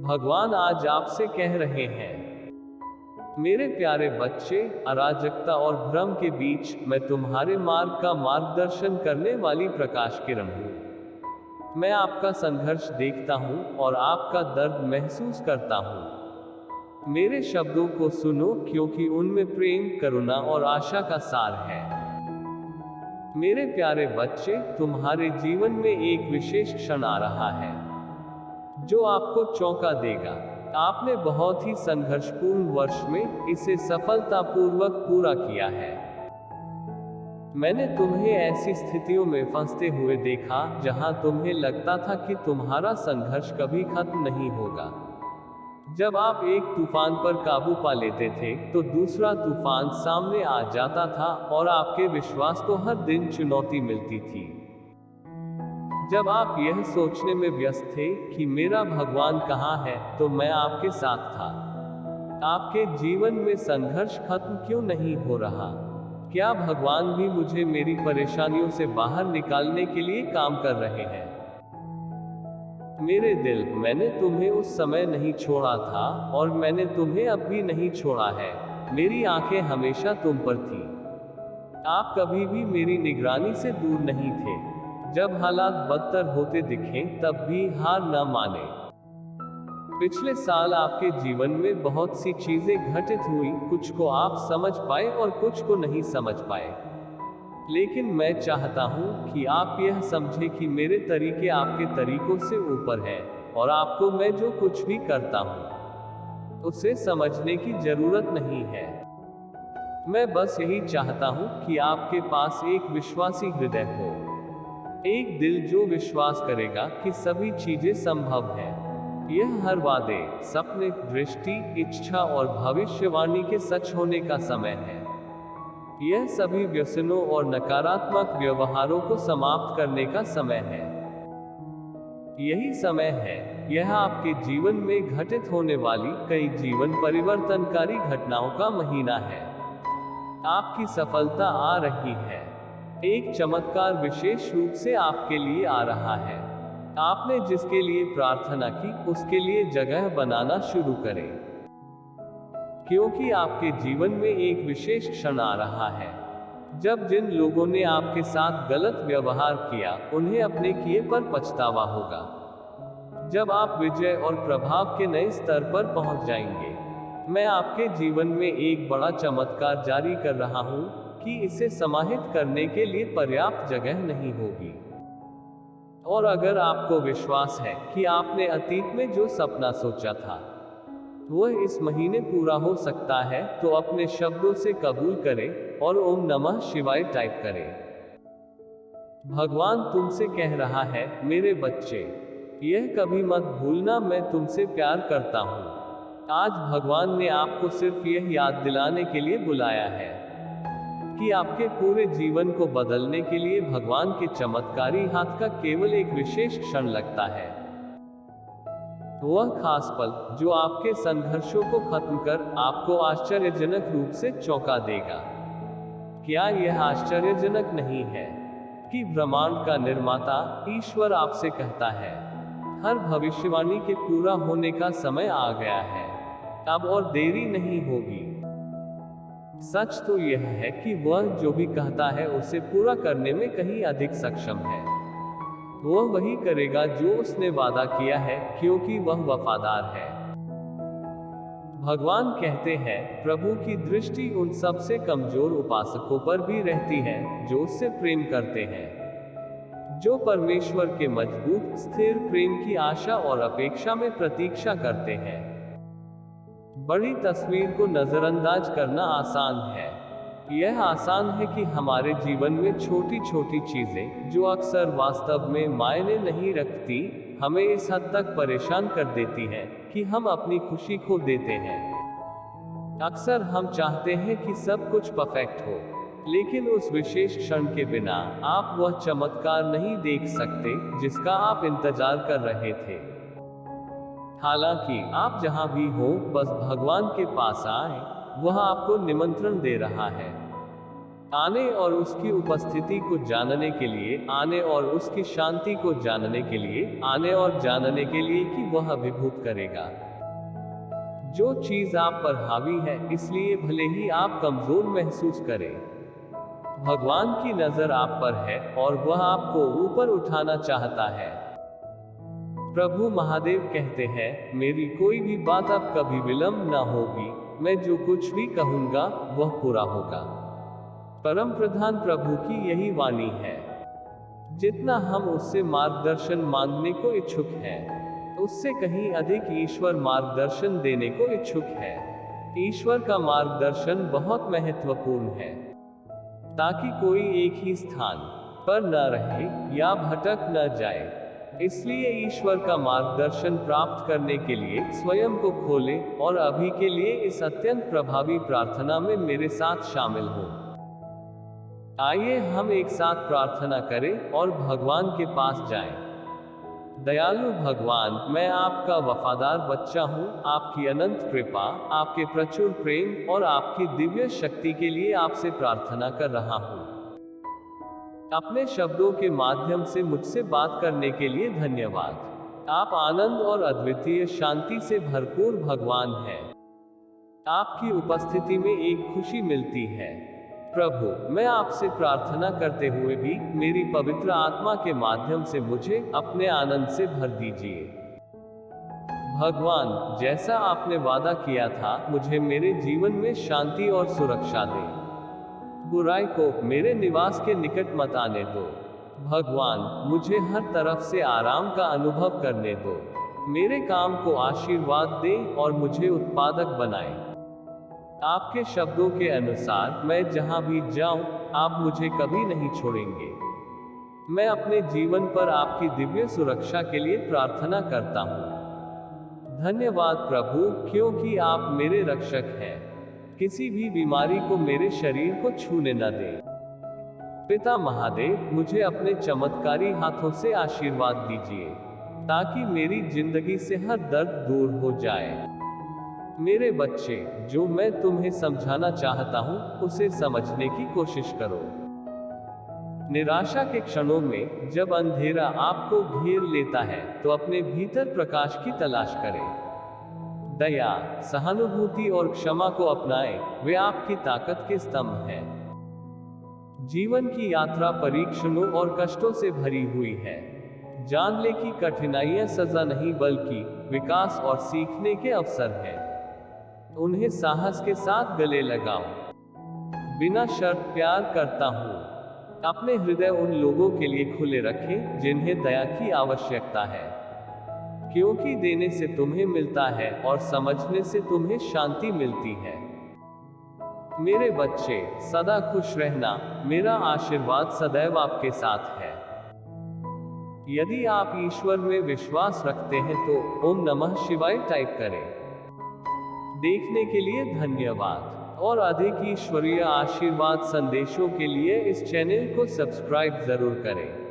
भगवान आज आपसे कह रहे हैं, मेरे प्यारे बच्चे, अराजकता और भ्रम के बीच मैं तुम्हारे मार्ग का मार्गदर्शन करने वाली प्रकाश किरण हूँ। मैं आपका संघर्ष देखता हूँ और आपका दर्द महसूस करता हूँ। मेरे शब्दों को सुनो, क्योंकि उनमें प्रेम, करुणा और आशा का सार है। मेरे प्यारे बच्चे, तुम्हारे जीवन में एक विशेष क्षण आ रहा है जो आपको चौंका देगा। आपने बहुत ही संघर्षपूर्ण वर्ष में इसे सफलतापूर्वक पूरा किया है। मैंने तुम्हें ऐसी स्थितियों में फंसते हुए देखा जहां तुम्हें लगता था कि तुम्हारा संघर्ष कभी खत्म नहीं होगा। जब आप एक तूफान पर काबू पा लेते थे, तो दूसरा तूफान सामने आ जाता था और आपके विश्वास को हर दिन चुनौती मिलती थी। जब आप यह सोचने में व्यस्त थे कि मेरा भगवान कहाँ है, तो मैं आपके साथ था। आपके जीवन में संघर्ष खत्म क्यों नहीं हो रहा? क्या भगवान भी मुझे मेरी परेशानियों से बाहर निकालने के लिए काम कर रहे हैं? मेरे दिल, मैंने तुम्हें उस समय नहीं छोड़ा था और मैंने तुम्हें अब भी नहीं छोड़ा है। मेरी आंखें हमेशा तुम पर थी। आप कभी भी मेरी निगरानी से दूर नहीं थे। जब हालात बदतर होते दिखें, तब भी हार न माने। पिछले साल आपके जीवन में बहुत सी चीजें घटित हुई, कुछ को आप समझ पाए और कुछ को नहीं समझ पाए। लेकिन मैं चाहता हूं कि आप यह समझें कि मेरे तरीके आपके तरीकों से ऊपर हैं, और आपको मैं जो कुछ भी करता हूं उसे समझने की जरूरत नहीं है। मैं बस यही चाहता हूं कि आपके पास एक विश्वासी हृदय हो, एक दिल जो विश्वास करेगा कि सभी चीजें संभव हैं। यह हर वादे, सपने, दृष्टि, इच्छा और भविष्यवाणी के सच होने का समय है। यह सभी व्यसनों और नकारात्मक व्यवहारों को समाप्त करने का समय है। यही समय है, यह आपके जीवन में घटित होने वाली कई जीवन परिवर्तनकारी घटनाओं का महीना है। आपकी सफलता आ रही है। एक चमत्कार विशेष रूप से आपके लिए आ रहा है। आपने जिसके लिए प्रार्थना की, उसके लिए जगह बनाना शुरू करें, क्योंकि आपके जीवन में एक विशेष क्षण आ रहा है जब जिन लोगों ने आपके साथ गलत व्यवहार किया, उन्हें अपने किए पर पछतावा होगा। जब आप विजय और प्रभाव के नए स्तर पर पहुंच जाएंगे, मैं आपके जीवन में एक बड़ा चमत्कार जारी कर रहा हूं कि इसे समाहित करने के लिए पर्याप्त जगह नहीं होगी। और अगर आपको विश्वास है कि आपने अतीत में जो सपना सोचा था वह इस महीने पूरा हो सकता है, तो अपने शब्दों से कबूल करें और ओम नमः शिवाय टाइप करें। भगवान तुमसे कह रहा है, मेरे बच्चे, यह कभी मत भूलना, मैं तुमसे प्यार करता हूँ। आज भगवान ने आपको सिर्फ यह याद दिलाने के लिए बुलाया है कि आपके पूरे जीवन को बदलने के लिए भगवान के चमत्कारी हाथ का केवल एक विशेष क्षण लगता है। वह खास पल जो आपके संघर्षों को खत्म कर आपको आश्चर्यजनक रूप से चौंका देगा। क्या यह आश्चर्यजनक नहीं है कि ब्रह्मांड का निर्माता ईश्वर आपसे कहता है, हर भविष्यवाणी के पूरा होने का समय आ गया है, अब और देरी नहीं होगी। सच तो यह है कि वह जो भी कहता है उसे पूरा करने में कहीं अधिक सक्षम है। वह वही करेगा जो उसने वादा किया है, क्योंकि वह वफादार है। भगवान कहते हैं, प्रभु की दृष्टि उन सबसे कमजोर उपासकों पर भी रहती है जो उससे प्रेम करते हैं, जो परमेश्वर के मजबूत, स्थिर प्रेम की आशा और अपेक्षा में प्रतीक्षा करते हैं। बड़ी तस्वीर को नजरअंदाज करना आसान है। यह आसान है कि हमारे जीवन में छोटी छोटी चीजें, जो अक्सर वास्तव में मायने नहीं रखती, हमें इस हद तक परेशान कर देती हैं कि हम अपनी खुशी खो देते हैं। अक्सर हम चाहते हैं कि सब कुछ परफेक्ट हो, लेकिन उस विशेष क्षण के बिना आप वह चमत्कार नहीं देख सकते जिसका आप इंतजार कर रहे थे। हालांकि आप जहां भी हो, बस भगवान के पास आए, वह आपको निमंत्रण दे रहा है। आने और उसकी उपस्थिति को जानने के लिए, आने और उसकी शांति को जानने के लिए, आने और जानने के लिए कि वह अभिभूत करेगा जो चीज आप पर हावी है, इसलिए भले ही आप कमजोर महसूस करें, भगवान की नजर आप पर है और वह आपको ऊपर उठाना चाहता है। प्रभु महादेव कहते हैं, मेरी कोई भी बात अब कभी विलंब न होगी, मैं जो कुछ भी कहूंगा वह पूरा होगा। परम प्रधान प्रभु की यही वाणी है। जितना हम उससे मार्गदर्शन मांगने को इच्छुक हैं, उससे कहीं अधिक ईश्वर मार्गदर्शन देने को इच्छुक है। ईश्वर का मार्गदर्शन बहुत महत्वपूर्ण है, ताकि कोई एक ही स्थान पर न रहे या भटक न जाए। इसलिए ईश्वर का मार्गदर्शन प्राप्त करने के लिए स्वयं को खोलें और अभी के लिए इस अत्यंत प्रभावी प्रार्थना में मेरे साथ शामिल हों। आइए हम एक साथ प्रार्थना करें और भगवान के पास जाएं। दयालु भगवान, मैं आपका वफादार बच्चा हूँ। आपकी अनंत कृपा, आपके प्रचुर प्रेम और आपकी दिव्य शक्ति के लिए आपसे प्रार्थना कर रहा हूँ। अपने शब्दों के माध्यम से मुझसे बात करने के लिए धन्यवाद। आप आनंद और अद्वितीय शांति से भरपूर भगवान हैं। आपकी उपस्थिति में एक खुशी मिलती है। प्रभु, मैं आपसे प्रार्थना करते हुए भी मेरी पवित्र आत्मा के माध्यम से मुझे अपने आनंद से भर दीजिए। भगवान, जैसा आपने वादा किया था, मुझे मेरे जीवन में शांति और सुरक्षा दें। बुराई को मेरे निवास के निकट मत आने दो। भगवान, मुझे हर तरफ से आराम का अनुभव करने दो। मेरे काम को आशीर्वाद दें और मुझे उत्पादक बनाएं। आपके शब्दों के अनुसार मैं जहां भी जाऊं, आप मुझे कभी नहीं छोड़ेंगे। मैं अपने जीवन पर आपकी दिव्य सुरक्षा के लिए प्रार्थना करता हूं। धन्यवाद प्रभु, क्योंकि आप मेरे रक्षक हैं। किसी भी बीमारी को मेरे शरीर को छूने न दें। पिता महादेव, मुझे अपने चमत्कारी हाथों से आशीर्वाद दीजिए, ताकि मेरी जिंदगी से हर दर्द दूर हो जाए। मेरे बच्चे, जो मैं तुम्हें समझाना चाहता हूं, उसे समझने की कोशिश करो। निराशा के क्षणों में जब अंधेरा आपको घेर लेता है, तो अपने भीतर प्रकाश की तलाश करें। दया, सहानुभूति और क्षमा को अपनाएं, वे आपकी ताकत के स्तंभ हैं। जीवन की यात्रा परीक्षणों और कष्टों से भरी हुई है। जान ले कि कठिनाइयां सजा नहीं बल्कि विकास और सीखने के अवसर हैं। उन्हें साहस के साथ गले लगाओ। बिना शर्त प्यार करता हूँ। अपने हृदय उन लोगों के लिए खुले रखें जिन्हें दया की आवश्यकता है, क्योंकि देने से तुम्हें मिलता है और समझने से तुम्हें शांति मिलती है। मेरे बच्चे, सदा खुश रहना। मेरा आशीर्वाद सदैव आपके साथ है। यदि आप ईश्वर में विश्वास रखते हैं तो ओम नमः शिवाय टाइप करें। देखने के लिए धन्यवाद और अधिक ईश्वरीय आशीर्वाद संदेशों के लिए इस चैनल को सब्सक्राइब जरूर करें।